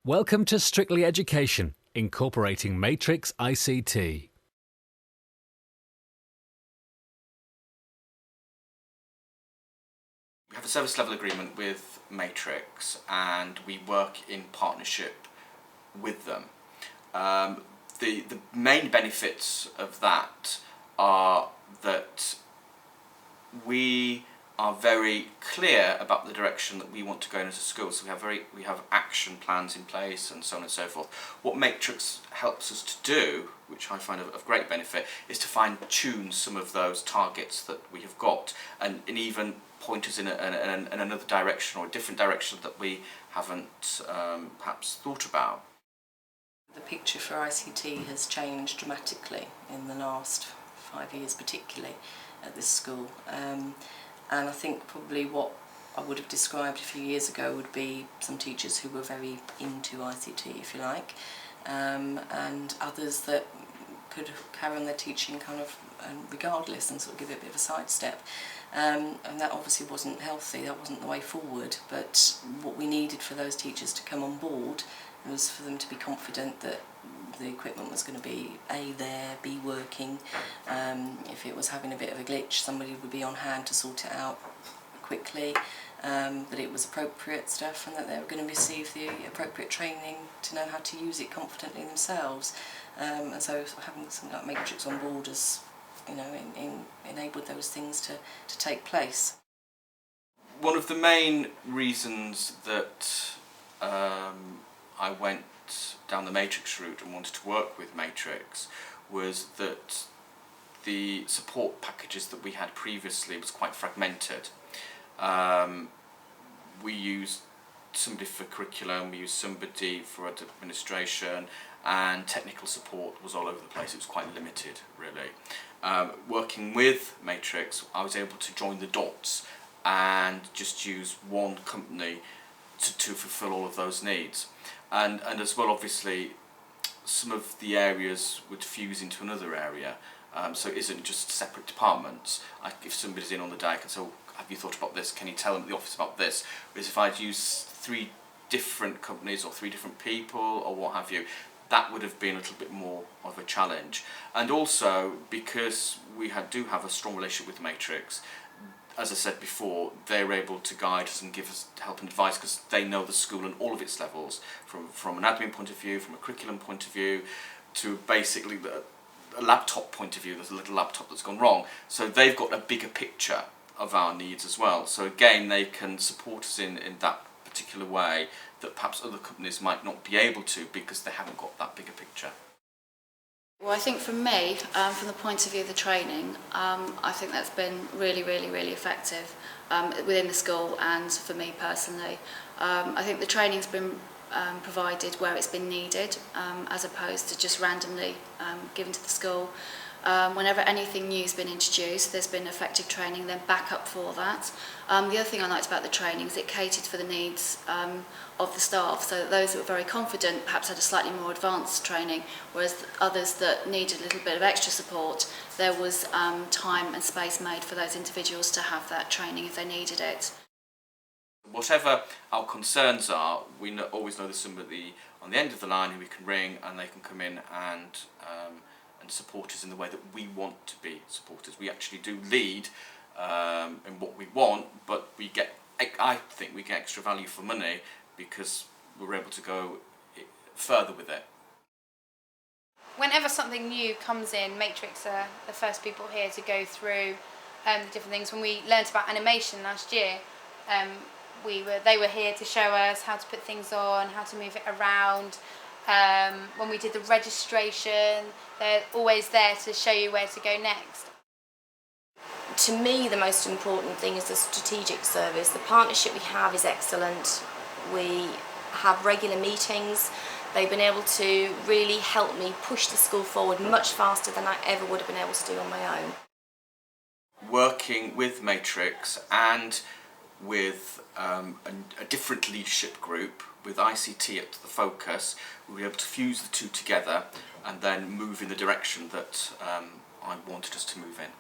Welcome to Strictly Education, incorporating Matrix ICT. We have a service level agreement with Matrix and we work in partnership with them. The main benefits of that are that we are very clear about the direction that we want to go into school. So we have action plans in place and so on and so forth. What Matrix helps us to do, which I find of great benefit, is to fine-tune some of those targets that we have got and even point us in another direction or a different direction that we haven't perhaps thought about. The picture for ICT has changed dramatically in the last 5 years, particularly at this school. And I think probably what I would have described a few years ago would be some teachers who were very into ICT, if you like, and others that could carry on their teaching kind of regardless and sort of give it a bit of a sidestep. And that obviously wasn't healthy, that wasn't the way forward, but what we needed for those teachers to come on board was for them to be confident that the equipment was going to be there, be working. If it was having a bit of a glitch, somebody would be on hand to sort it out quickly, that it was appropriate stuff and that they were going to receive the appropriate training to know how to use it confidently themselves. And so having something like Matrix on board has, enabled those things to take place. One of the main reasons that I went down the Matrix route and wanted to work with Matrix was that the support packages that we had previously was quite fragmented. We used somebody for curriculum, we used somebody for administration, and technical support was all over the place. It was quite limited, really. Working with Matrix, I was able to join the dots and just use one company to fulfill all of those needs. And as well, obviously, some of the areas would fuse into another area, so it isn't just separate departments. If somebody's in on the day, I can say, oh, have you thought about this? Can you tell them at the office about this? Whereas if I'd used 3 different companies or 3 different people or what have you, that would have been a little bit more of a challenge. And also, because we do have a strong relationship with Matrix, as I said before, they're able to guide us and give us help and advice because they know the school and all of its levels, from an admin point of view, from a curriculum point of view, to basically a laptop point of view. There's a little laptop that's gone wrong. So they've got a bigger picture of our needs as well. So again, they can support us in that particular way that perhaps other companies might not be able to because they haven't got that bigger picture. Well, I think for me, from the point of view of the training, I think that's been really effective within the school and for me personally. I think the training's been provided where it's been needed, as opposed to just randomly given to the school. Whenever anything new has been introduced, there's been effective training, then backup for that. The other thing I liked about the training is it catered for the needs of the staff, so that those that were very confident perhaps had a slightly more advanced training, whereas others that needed a little bit of extra support, there was time and space made for those individuals to have that training if they needed it. Whatever our concerns are, we always know there's somebody on the end of the line who we can ring and they can come in and support us in the way that we want to be supported. We actually do lead in what we want, but I think we get extra value for money because we're able to go further with it. Whenever something new comes in, Matrix are the first people here to go through the different things. When we learnt about animation last year, they were here to show us how to put things on, how to move it around. When we did the registration, they're always there to show you where to go next. To me, the most important thing is the strategic service. The partnership we have is excellent. We have regular meetings. They've been able to really help me push the school forward much faster than I ever would have been able to do on my own. Working with Matrix and with a different leadership group, with ICT at the focus, we'll be able to fuse the two together and then move in the direction that I wanted us to move in.